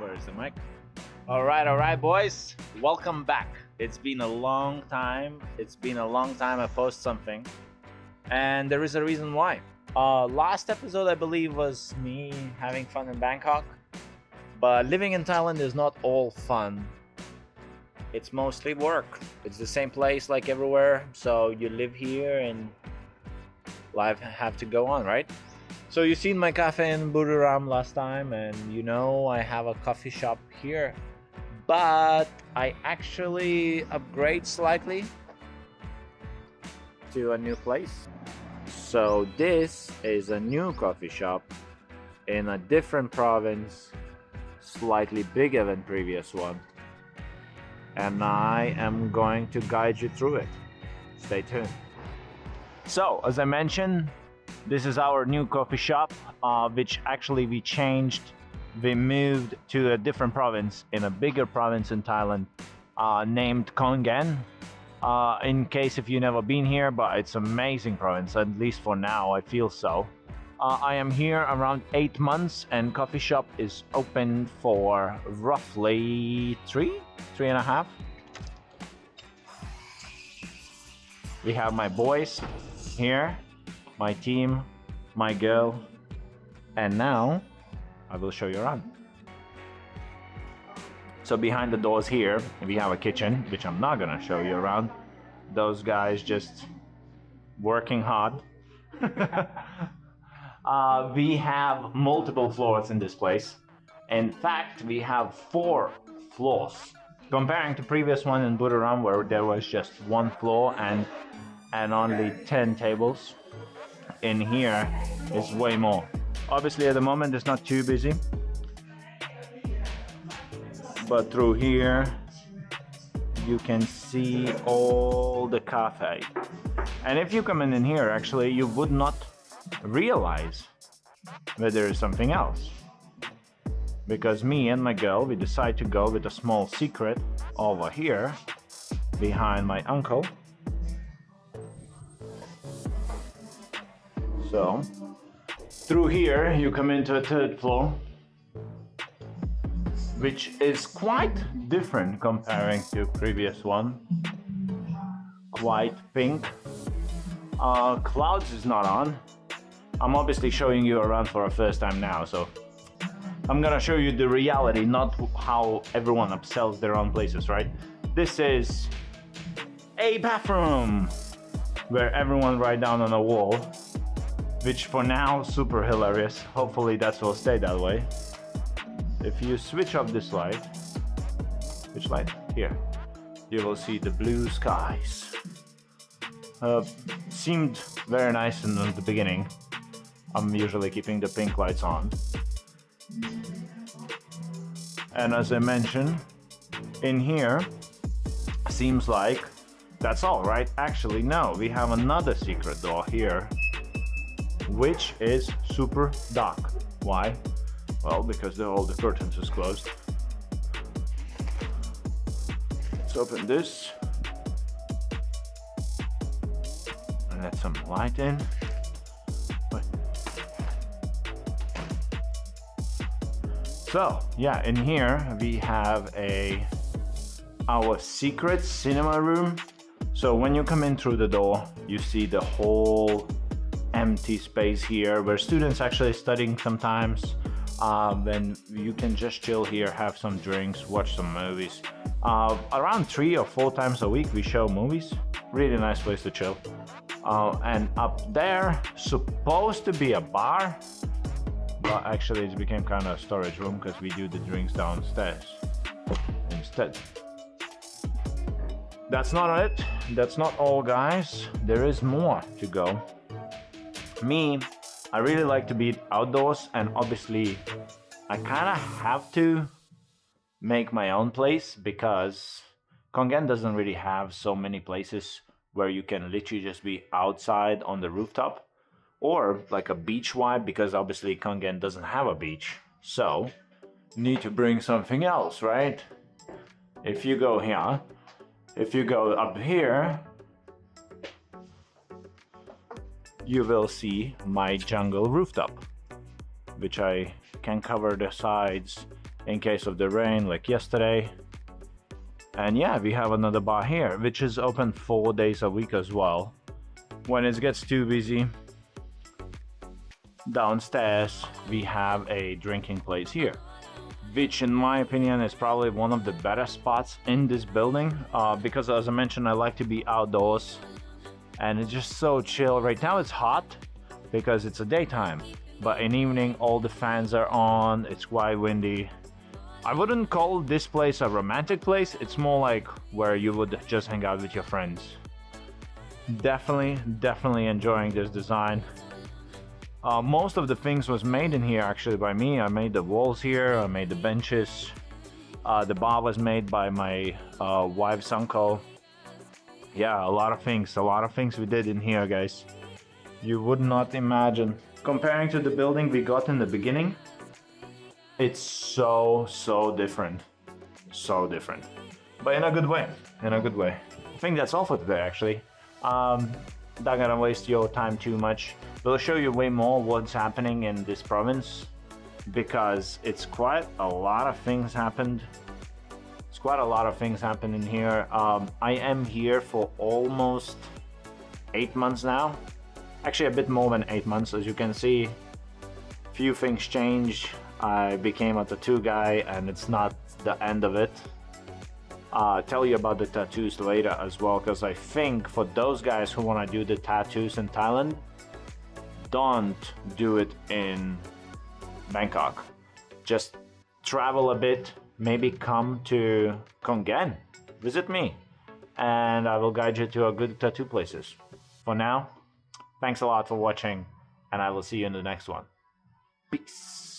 Where's the mic? All right, boys. Welcome back. It's been a long time. I post something, and there is a reason why. Last episode, I believe, was me having fun in Bangkok. But living in Thailand is not all fun. It's mostly work. It's the same place like everywhere. So you live here and life have to go on, right? So you seen my cafe in Buriram last time, and you know I have a coffee shop here. But I actually upgrade slightly to a new place. So this is a new coffee shop in a different province, slightly bigger than previous one. And I am going to guide you through it. Stay tuned. So, as I mentioned, this is our new coffee shop, which actually we changed. We moved to a different province, in a bigger province in Thailand, named Khon. In case if you've never been here, but it's an amazing province, at least for now, I feel so. I am here around 8 months, and coffee shop is open for roughly three and a half. We have my boys here, my team, my girl, and now I will show you around. So behind the doors here, we have a kitchen, which I'm not gonna show you around. Those guys just working hard. We have multiple floors in this place. In fact, we have 4 floors. Comparing to previous one in Buriram, where there was just 1 floor and only 10 tables. In here is way more. Obviously at the moment it's not too busy, but through here you can see all the cafe. And if you come in here, actually you would not realize that there is something else, because me and my girl, we decide to go with a small secret over here behind my uncle. So through here you come into a 3rd floor, which is quite different comparing to previous one. Quite pink. Clouds is not on. I'm obviously showing you around for a first time now, so I'm gonna show you the reality, not how everyone upsells their own places, right? This is a bathroom where everyone write down on a wall, which for now super hilarious. Hopefully that will stay that way. If you switch up this light, which light? Here, you will see the blue skies. Seemed very nice in the beginning. I'm usually keeping the pink lights on. And as I mentioned, in here, seems like that's all, right? Actually, no, we have another secret door here, which is super dark. Why? Well, because all the curtains is closed. Let's open this and let some light in. So yeah, in here we have our secret cinema room. So when you come in through the door, you see the whole empty space here where students actually studying sometimes. Then you can just chill here, have some drinks, watch some movies. Around 3 or 4 times a week we show movies. Really nice place to chill. And up there, supposed to be a bar, but actually it became kind of a storage room because we do the drinks downstairs instead. That's not it. That's not all, guys. There is more to go. Me, I really like to be outdoors, and obviously I kind of have to make my own place because Khon doesn't really have so many places where you can literally just be outside on the rooftop or like a beach vibe, because obviously Khon doesn't have a beach. So need to bring something else, right? If you go here, if you go up here, you will see my jungle rooftop, which I can cover the sides in case of the rain like yesterday. And yeah, we have another bar here, which is open 4 days a week as well. When it gets too busy, downstairs we have a drinking place here, which in my opinion is probably one of the better spots in this building, because as I mentioned, I like to be outdoors and it's just so chill. Right now it's hot because it's a daytime, but in evening all the fans are on, it's quite windy. I wouldn't call this place a romantic place, it's more like where you would just hang out with your friends. Definitely enjoying this design. Most of the things was made in here actually by me. I made the walls here, I made the benches. The bar was made by my wife's uncle. Yeah, a lot of things we did in here, guys. You would not imagine. Comparing to the building we got in the beginning, it's so different. So different. But in a good way. I think that's all for today, actually. Not gonna waste your time too much. We'll show you way more what's happening in this province, because it's quite a lot of things happened. It's quite a lot of things happening here. I am here for almost 8 months now. Actually, a bit more than 8 months. As you can see, few things changed. I became a tattoo guy, and it's not the end of it. I'll tell you about the tattoos later as well, because I think for those guys who want to do the tattoos in Thailand, don't do it in Bangkok. Just travel a bit, maybe come to Khon, visit me, and I will guide you to a good tattoo places. For now, thanks a lot for watching, and I will see you in the next one. Peace.